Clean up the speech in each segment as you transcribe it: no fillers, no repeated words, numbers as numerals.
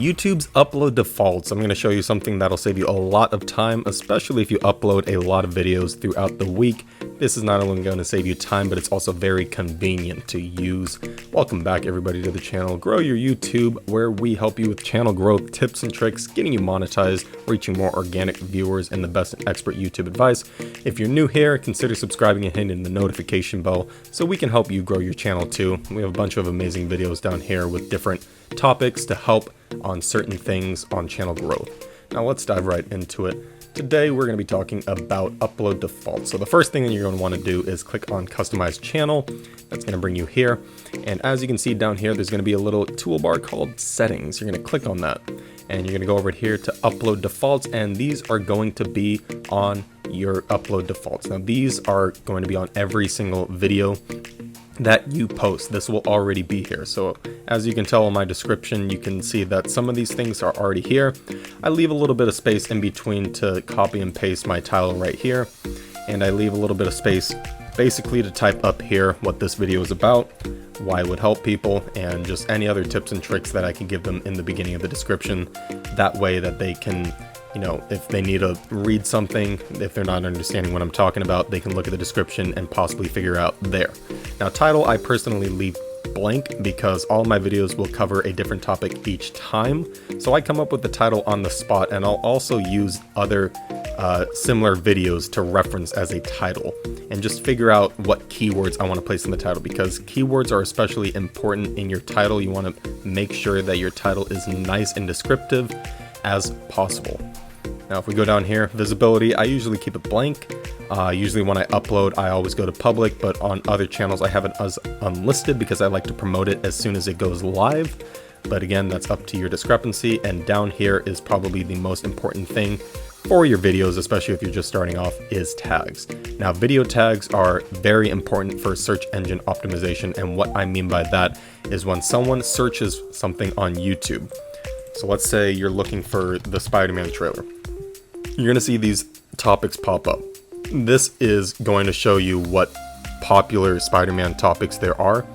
YouTube's upload defaults. I'm going to show you something that'll save you a lot of time, especially if you upload a lot of videos throughout the week. This is not only going to save you time, but it's also very convenient to use. Welcome back everybody to the channel, Grow Your YouTube, where we help you with channel growth, tips and tricks, getting you monetized, reaching more organic viewers, and the best expert YouTube advice. If you're new here, consider subscribing and hitting the notification bell so we can help you grow your channel too. We have a bunch of amazing videos down here with different topics to help on certain things on channel growth. Now let's dive right into it. Today we're going to be talking about upload defaults. So the first thing that you're going to want to do is click on customize channel. That's going to bring you here. And as you can see down here, there's going to be a little toolbar called settings. You're going to click on that and you're going to go over here to upload defaults, and these are going to be on your upload defaults. Now these are going to be on every single video that you post. This will already be here. So as you can tell in my description, you can see that some of these things are already here. I leave a little bit of space in between to copy and paste my title right here. And I leave a little bit of space basically to type up here what this video is about, why it would help people, and just any other tips and tricks that I can give them in the beginning of the description. That way that they can, you know, if they need to read something, if they're not understanding what I'm talking about, they can look at the description and possibly figure out there. Now title, I personally leave blank because all my videos will cover a different topic each time. So I come up with the title on the spot, and I'll also use other similar videos to reference as a title and just figure out what keywords I want to place in the title, because keywords are especially important in your title. You want to make sure that your title is nice and descriptive as possible. Now if we go down here, visibility, I usually keep it blank. Usually when I upload, I always go to public, but on other channels I have it as unlisted because I like to promote it as soon as it goes live. But again, that's up to your discrepancy. And down here is probably the most important thing for your videos, especially if you're just starting off, is tags. Now video tags are very important for search engine optimization, and what I mean by that is when someone searches something on YouTube. So let's say you're looking for the Spider-Man trailer. You're going to see these topics pop up. This is going to show you what popular Spider-Man topics there are,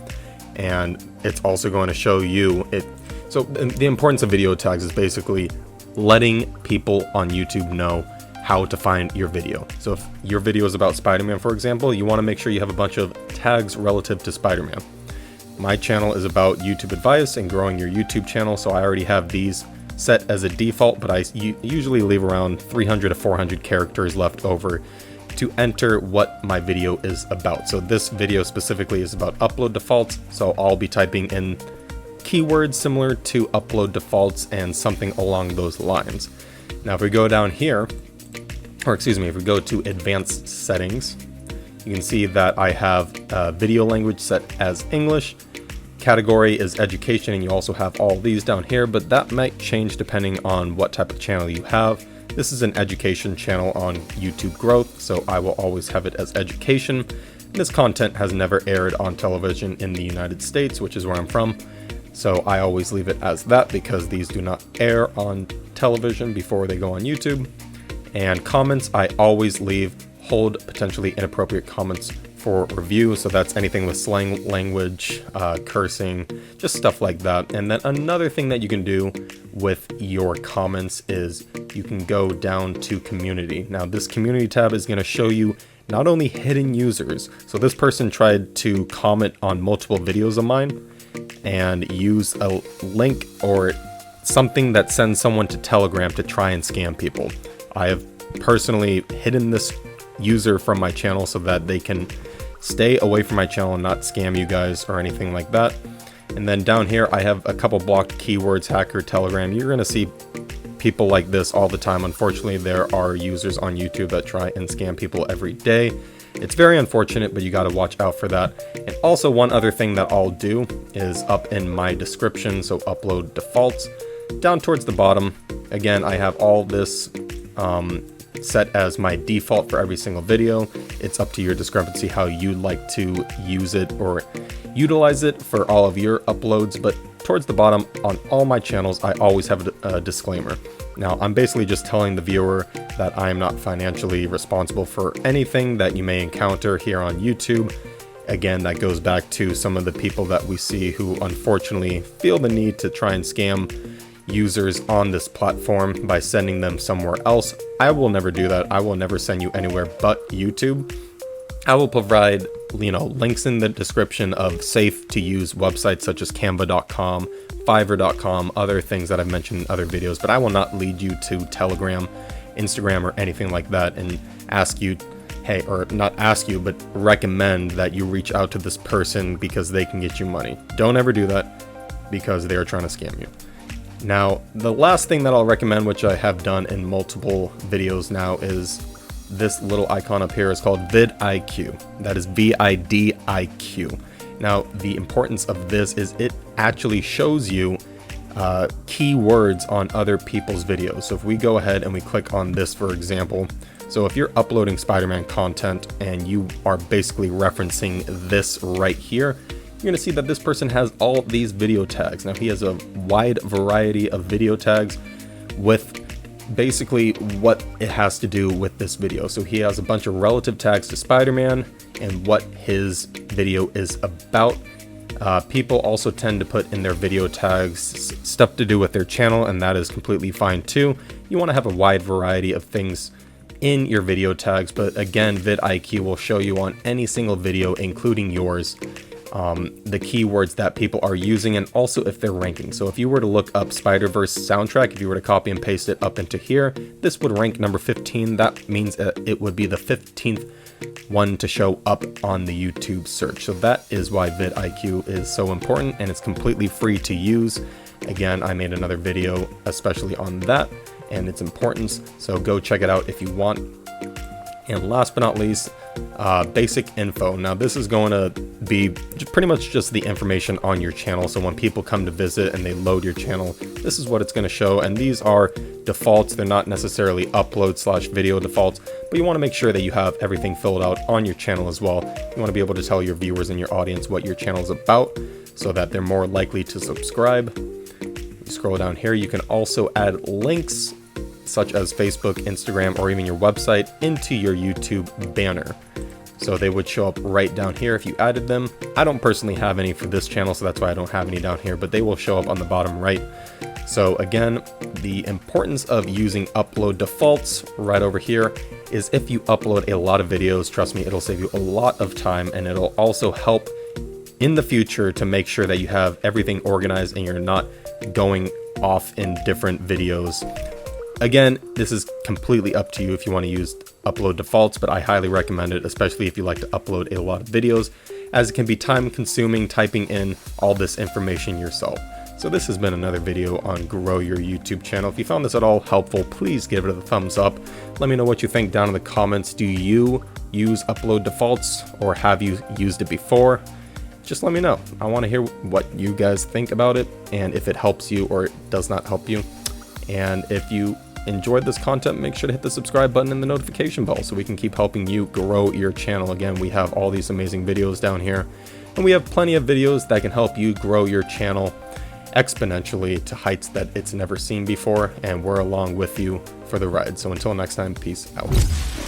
and it's also going to show you it. So the importance of video tags is basically letting people on YouTube know how to find your video. So if your video is about Spider-Man, for example, you want to make sure you have a bunch of tags relative to Spider-Man. My channel is about YouTube advice and growing your YouTube channel, so I already have these set as a default, but I usually leave around 300 to 400 characters left over to enter what my video is about. So this video specifically is about upload defaults, so I'll be typing in keywords similar to upload defaults and something along those lines. Now if we go down here, or excuse me, if we go to advanced settings, you can see that I have video language set as English. Category is education, and you also have all these down here, but that might change depending on what type of channel you have. This is an education channel on YouTube growth, so I will always have it as education. This content has never aired on television in the United States, which is where I'm from. So I always leave it as that because these do not air on television before they go on YouTube. And comments, I always leave hold potentially inappropriate comments for review. So that's anything with slang language, cursing, just stuff like that. And then another thing that you can do with your comments is you can go down to community. Now this community tab is going to show you not only hidden users. So this person tried to comment on multiple videos of mine and use a link or something that sends someone to Telegram to try and scam people. I have personally hidden this user from my channel so that they can stay away from my channel and not scam you guys or anything like that. And then down here I have a couple blocked keywords, hacker, Telegram. You're going to see people like this all the time. Unfortunately, there are users on YouTube that try and scam people every day. It's very unfortunate, but you got to watch out for that. And also one other thing that I'll do is up in my description, so upload defaults, down towards the bottom. Again, I have all this set as my default for every single video. It's up to your discrepancy how you'd like to use it or utilize it for all of your uploads, but towards the bottom on all my channels I always have a disclaimer. Now I'm basically just telling the viewer that I am not financially responsible for anything that you may encounter here on YouTube. Again, that goes back to some of the people that we see who unfortunately feel the need to try and scam users on this platform by sending them somewhere else. I will never do that. I will never send you anywhere but YouTube. I will provide, links in the description of safe to use websites such as canva.com, fiverr.com, other things that I've mentioned in other videos, but I will not lead you to Telegram, Instagram, or anything like that and ask you, hey, or not ask you, but recommend that you reach out to this person because they can get you money. Don't ever do that because they are trying to scam you. Now, the last thing that I'll recommend, which I have done in multiple videos now, is this little icon up here is called VidIQ. That is VidIQ. Now, the importance of this is it actually shows you keywords on other people's videos. So if we go ahead and we click on this, for example, so if you're uploading Spider-Man content and you are basically referencing this right here, you're going to see that this person has all these video tags. Now, he has a wide variety of video tags with basically what it has to do with this video. So he has a bunch of relative tags to Spider-Man and what his video is about. People also tend to put in their video tags stuff to do with their channel, and that is completely fine too. You want to have a wide variety of things in your video tags, but again, VidIQ will show you on any single video, including yours, the keywords that people are using and also if they're ranking. So if you were to look up Spider-Verse soundtrack, if you were to copy and paste it up into here, this would rank number 15. That means it would be the 15th one to show up on the YouTube search. So that is why VidIQ is so important, and it's completely free to use. Again, I made another video especially on that and its importance, so go check it out if you want. And last but not least, basic info. Now this is going to be pretty much just the information on your channel. So when people come to visit and they load your channel, this is what it's going to show. And these are defaults. They're not necessarily upload/video defaults, but you want to make sure that you have everything filled out on your channel as well. You want to be able to tell your viewers and your audience what your channel is about so that they're more likely to subscribe. You scroll down here, you can also add links such as Facebook, Instagram, or even your website into your YouTube banner. So they would show up right down here if you added them. I don't personally have any for this channel, so that's why I don't have any down here, but they will show up on the bottom right. So again, the importance of using upload defaults right over here is if you upload a lot of videos, trust me, it'll save you a lot of time, and it'll also help in the future to make sure that you have everything organized and you're not going off in different videos. Again, this is completely up to you if you want to use upload defaults, but I highly recommend it, especially if you like to upload a lot of videos, as it can be time consuming typing in all this information yourself. So this has been another video on Grow Your YouTube channel. If you found this at all helpful, please give it a thumbs up. Let me know what you think down in the comments. Do you use upload defaults, or have you used it before? Just let me know. I want to hear what you guys think about it and if it helps you or it does not help you. And if you enjoyed this content, make sure to hit the subscribe button and the notification bell so we can keep helping you grow your channel. Again, we have all these amazing videos down here, and we have plenty of videos that can help you grow your channel exponentially to heights that it's never seen before, and we're along with you for the ride. So until next time, peace out.